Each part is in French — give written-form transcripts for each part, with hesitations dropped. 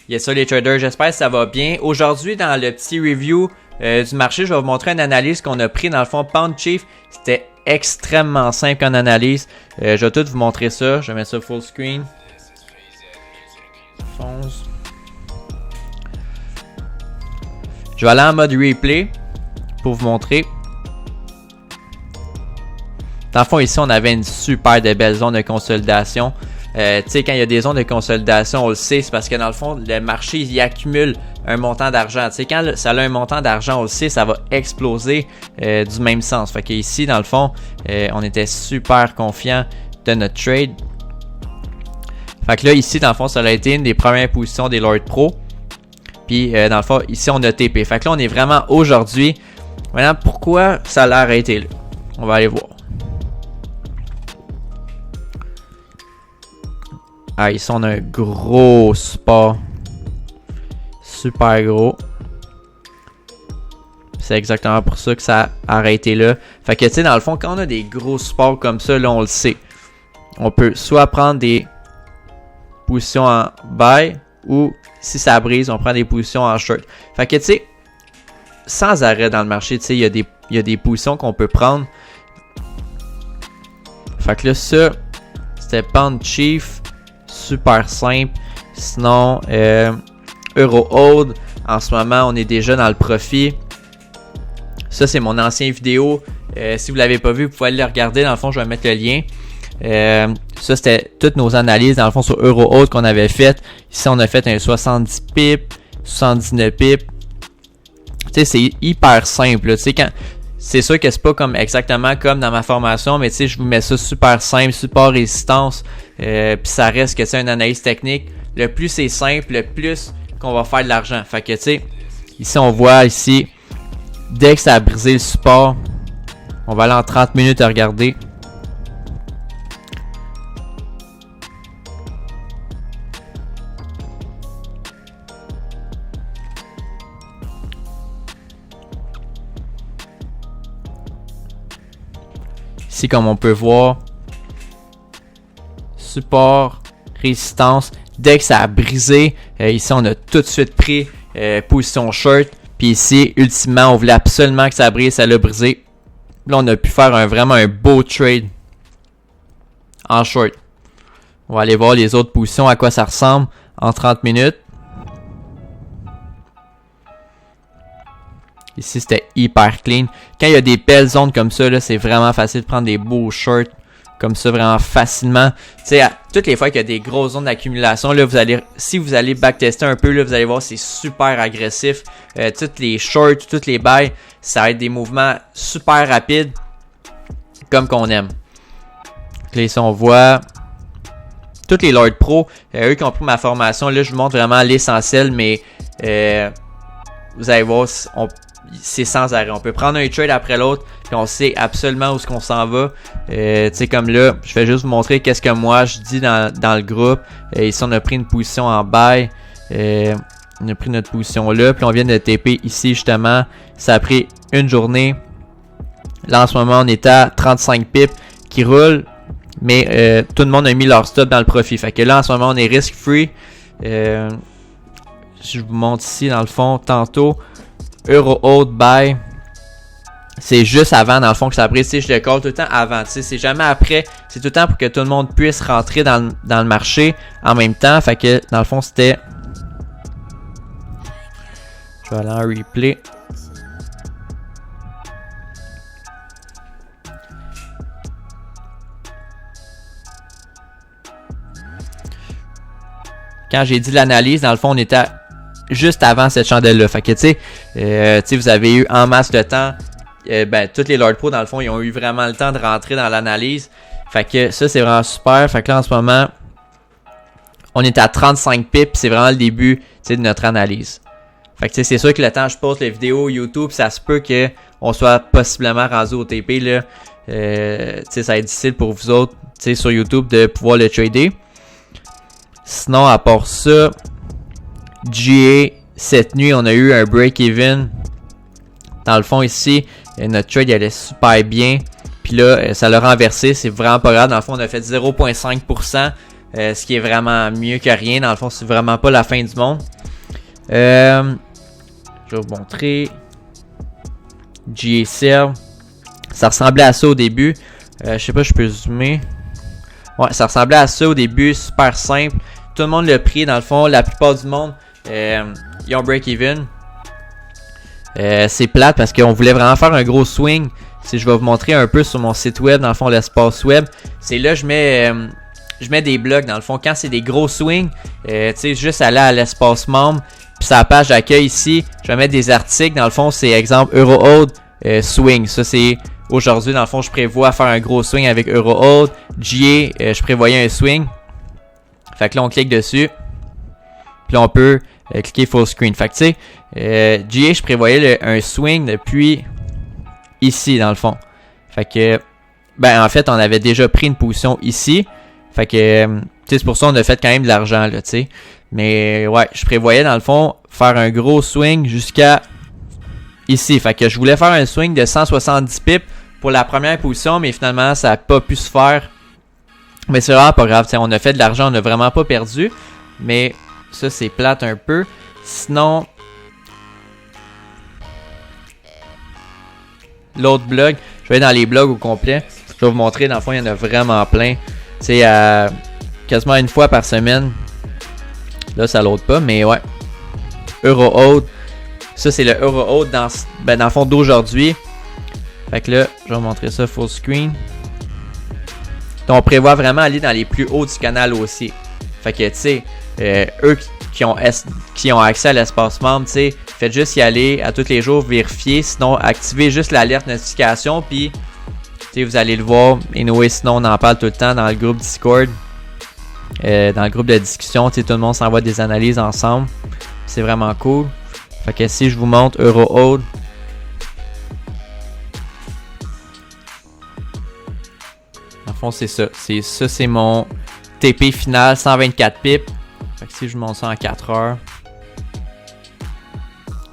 Yes, ça les traders, j'espère que ça va bien. Aujourd'hui, dans le petit review du marché, je vais vous montrer une analyse qu'on a pris dans le fond Pound Chief. C'était extrêmement simple en analyse. Je vais tout vous montrer ça. Je vais mettre ça full screen. 11. Je vais aller en mode replay pour vous montrer. Dans le fond, ici, on avait une super de belle zone de consolidation. Tu sais, quand il y a des zones de consolidation, on le sait, c'est parce que dans le fond, le marché, il accumule un montant d'argent. Tu sais, quand ça a un montant d'argent, on le sait, ça va exploser du même sens. Fait que ici, dans le fond, on était super confiant de notre trade. Fait que là, ici, dans le fond, ça a été une des premières positions des Lord Pro. Puis, dans le fond, ici, on a TP. Fait que là, on est vraiment aujourd'hui. Maintenant, pourquoi ça l'a arrêté là? On va aller voir. Ah, ici, on a un gros support. Super gros. C'est exactement pour ça que ça a arrêté là. Fait que, tu sais, dans le fond, quand on a des gros supports comme ça, là, on le sait. On peut soit prendre des positions en buy ou, si ça brise, on prend des positions en short. Fait que, tu sais, sans arrêt dans le marché, tu sais, il y a des positions qu'on peut prendre. Fait que là, ça, c'était Pound Chief. Super simple. Sinon, Eurohold, en ce moment, on est déjà dans le profit. Ça, c'est mon ancien vidéo. Si vous ne l'avez pas vu, vous pouvez aller le regarder. Dans le fond, je vais mettre le lien. Ça, c'était toutes nos analyses, dans le fond, sur Eurohold qu'on avait faites. Ici, on a fait un 70 pips, 79 pips. Tu sais, c'est hyper simple. Tu sais, c'est sûr que c'est pas comme exactement comme dans ma formation, mais tu sais, je vous mets ça super simple, support résistance, puis ça reste que c'est une analyse technique. Le plus c'est simple, le plus qu'on va faire de l'argent. Fait que tu sais, ici on voit ici, dès que ça a brisé le support, on va aller en 30 minutes à regarder. Ici, comme on peut voir, support, résistance. Dès que ça a brisé, ici, on a tout de suite pris position short. Puis ici, ultimement, on voulait absolument que ça brise, ça l'a brisé. Là, on a pu faire vraiment un beau trade en short. On va aller voir les autres positions, à quoi ça ressemble en 30 minutes. Ici, c'était hyper clean. Quand il y a des belles zones comme ça, là, c'est vraiment facile de prendre des beaux shorts comme ça, vraiment facilement. Tu sais, toutes les fois qu'il y a des grosses zones d'accumulation, là, si vous allez backtester un peu, là, vous allez voir, c'est super agressif. Toutes les shorts, toutes les buys, ça va être des mouvements super rapides, comme qu'on aime. Là, ici, on voit tous les Lord Pro, eux qui ont pris ma formation, là, je vous montre vraiment l'essentiel, mais vous allez voir, c'est sans arrêt. On peut prendre un trade après l'autre, puis on sait absolument où est-ce qu'on s'en va. Tu sais, comme là, je vais juste vous montrer qu'est-ce que moi je dis dans le groupe. Ici, on a pris une position en buy. On a pris notre position là, puis on vient de TP ici justement. Ça a pris une journée. Là, en ce moment, on est à 35 pips qui roulent, mais tout le monde a mis leur stop dans le profit. Fait que là, en ce moment, on est risk-free. Je vous montre ici, dans le fond, tantôt. Eurohold buy, c'est juste avant dans le fond que ça brise. Je le call tout le temps avant, c'est jamais après, c'est tout le temps pour que tout le monde puisse rentrer dans le marché en même temps. Fait que dans le fond c'était, je vais aller en replay. Quand j'ai dit l'analyse, dans le fond on était juste avant cette chandelle-là. Fait que tu sais, vous avez eu en masse de temps. Tous les Lord Pro, dans le fond, ils ont eu vraiment le temps de rentrer dans l'analyse. Fait que ça, c'est vraiment super. Fait que là, en ce moment, on est à 35 pips. C'est vraiment le début de notre analyse. Fait que c'est sûr que le temps que je poste les vidéos YouTube, ça se peut qu'on soit possiblement rendu au TP. Là. Ça va être difficile pour vous autres sur YouTube de pouvoir le trader. Sinon, à part ça, GA, cette nuit, on a eu un break-even. Dans le fond, ici, notre trade allait super bien. Puis là, ça l'a renversé. C'est vraiment pas grave. Dans le fond, on a fait 0,5%. Ce qui est vraiment mieux que rien. Dans le fond, c'est vraiment pas la fin du monde. Je vais vous montrer. GA Serve. Ça ressemblait à ça au début. Je sais pas, je peux zoomer. Ouais, ça ressemblait à ça au début, super simple. Tout le monde l'a pris, dans le fond, la plupart du monde, ils ont break-even. C'est plate parce qu'on voulait vraiment faire un gros swing. Si je vais vous montrer un peu sur mon site web, dans le fond, l'espace web, c'est là je mets des blogs, dans le fond, quand c'est des gros swings, tu sais, juste aller à l'espace membre, puis sur la page d'accueil ici, je vais mettre des articles, dans le fond, c'est exemple Eurohold swing, ça c'est aujourd'hui, dans le fond, je prévois faire un gros swing avec Eurohold, GA, je prévoyais un swing, fait que là on clique dessus, puis là on peut cliquer full screen, fait que tu sais, GA, je prévoyais un swing depuis ici, dans le fond, fait que, ben en fait, on avait déjà pris une position ici. Fait que, tu sais, c'est pour ça qu'on a fait quand même de l'argent, là, tu sais. Mais, ouais, je prévoyais, dans le fond, faire un gros swing jusqu'à ici. Fait que je voulais faire un swing de 170 pips pour la première position, mais finalement, ça n'a pas pu se faire. Mais c'est vraiment pas grave, tu sais, on a fait de l'argent, on n'a vraiment pas perdu. Mais, ça, c'est plate un peu. Sinon, l'autre blog, je vais aller dans les blogs au complet. Je vais vous montrer, dans le fond, il y en a vraiment plein. Tu sais, quasiment une fois par semaine. Là, ça l'autre pas, mais ouais. Eurohold. Ça, c'est le Eurohold dans le fond d'aujourd'hui. Fait que là, je vais vous montrer ça full screen. Donc, on prévoit vraiment aller dans les plus hauts du canal aussi. Fait que, tu sais, eux qui ont accès à l'espace membre, tu sais, faites juste y aller à tous les jours, vérifier. Sinon, activez juste l'alerte notification, puis vous allez le voir. Anyway, sinon, on en parle tout le temps dans le groupe Discord. Dans le groupe de discussion, tout le monde s'envoie des analyses ensemble. C'est vraiment cool. Fait que si je vous montre Eurohold. En fond, c'est ça. C'est mon TP final, 124 pips. Fait que si je vous montre ça en 4 heures.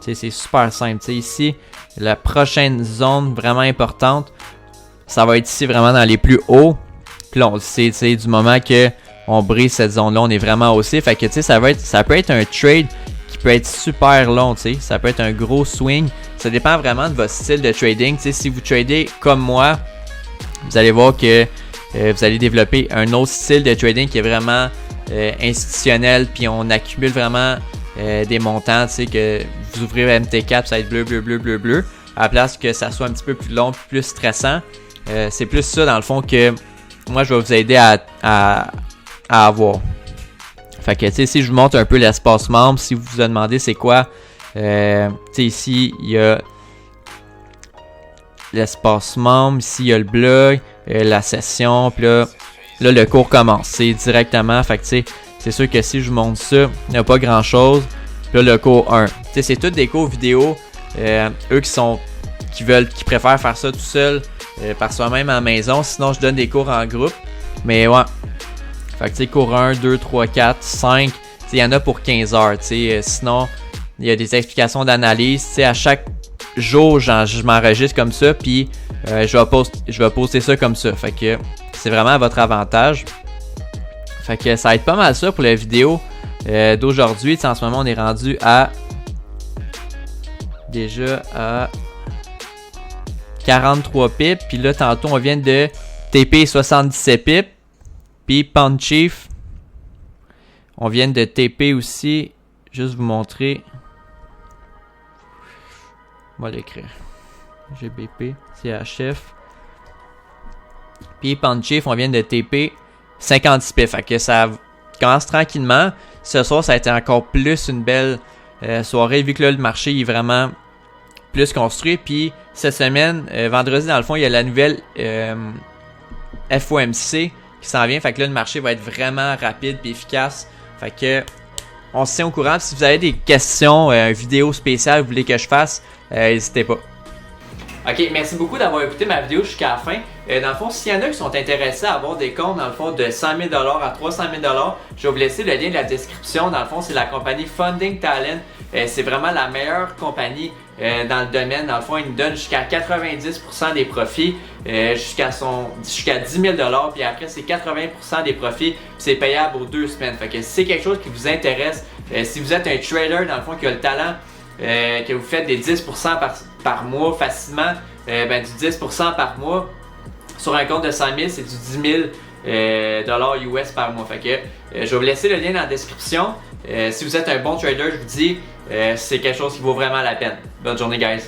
C'est super simple. T'sais, ici, la prochaine zone vraiment importante, ça va être ici vraiment dans les plus hauts. Puis là, on le sait, du moment que on brise cette zone-là, on est vraiment haussé. Fait que, tu sais, ça peut être un trade qui peut être super long, tu sais. Ça peut être un gros swing. Ça dépend vraiment de votre style de trading. Tu sais, si vous tradez comme moi, vous allez voir que vous allez développer un autre style de trading qui est vraiment institutionnel. Puis on accumule vraiment des montants, tu sais, que vous ouvrez MT4, ça va être bleu, bleu, bleu, bleu, bleu. À la place que ça soit un petit peu plus long, plus stressant. C'est plus ça dans le fond que moi je vais vous aider à avoir. Fait que tu sais, si je vous montre un peu l'espace membre, si vous vous demandez c'est quoi, tu sais, ici il y a l'espace membre, ici il y a le blog, la session, puis là le cours commence, c'est directement, fait que tu sais, c'est sûr que si je vous montre ça, il n'y a pas grand chose. Puis là le cours 1, tu sais, c'est tous des cours vidéo, eux qui préfèrent faire ça tout seul par soi-même à la maison. Sinon, je donne des cours en groupe. Mais ouais. Fait que tu sais, cours 1, 2, 3, 4, 5. Il y en a pour 15 heures. Sinon, il y a des explications d'analyse. À chaque jour, je m'enregistre comme ça. Puis, je vais poster ça comme ça. Fait que c'est vraiment à votre avantage. Fait que ça va être pas mal ça pour la vidéo d'aujourd'hui. En ce moment, on est rendu à... Déjà à 43 pips. Puis là, tantôt, on vient de TP 77 pips. Puis Pound Chief, on vient de TP aussi. Juste vous montrer. On va l'écrire. GBP, CHF. Puis Pound Chief, on vient de TP 56 pips. Fait que ça commence tranquillement. Ce soir, ça a été encore plus une belle soirée. Vu que là, le marché est vraiment plus construit. Puis cette semaine, vendredi, dans le fond, il y a la nouvelle FOMC qui s'en vient. Fait que là, le marché va être vraiment rapide et efficace. Fait que on se tient au courant. Si vous avez des questions, vidéo spéciale, vous voulez que je fasse, n'hésitez pas. Ok, merci beaucoup d'avoir écouté ma vidéo jusqu'à la fin. Dans le fond, s'il y en a qui sont intéressés à avoir des comptes dans le fond de 100 000 à 300 000 je vais vous laisser le lien de la description. Dans le fond, c'est la compagnie Funding Talent. C'est vraiment la meilleure compagnie dans le domaine. Dans le fond, ils nous donnent jusqu'à 90% des profits, jusqu'à 10 000 puis après, c'est 80% des profits, c'est payable aux 2 semaines. Fait que si c'est quelque chose qui vous intéresse, Si vous êtes un trader, dans le fond, qui a le talent, que vous faites des 10% par mois facilement, du 10% par mois sur un compte de 100 000, c'est du 10 000 dollars US par mois. Fait que je vais vous laisser le lien dans la description. Si vous êtes un bon trader, je vous dis, c'est quelque chose qui vaut vraiment la peine. Bonne journée, guys!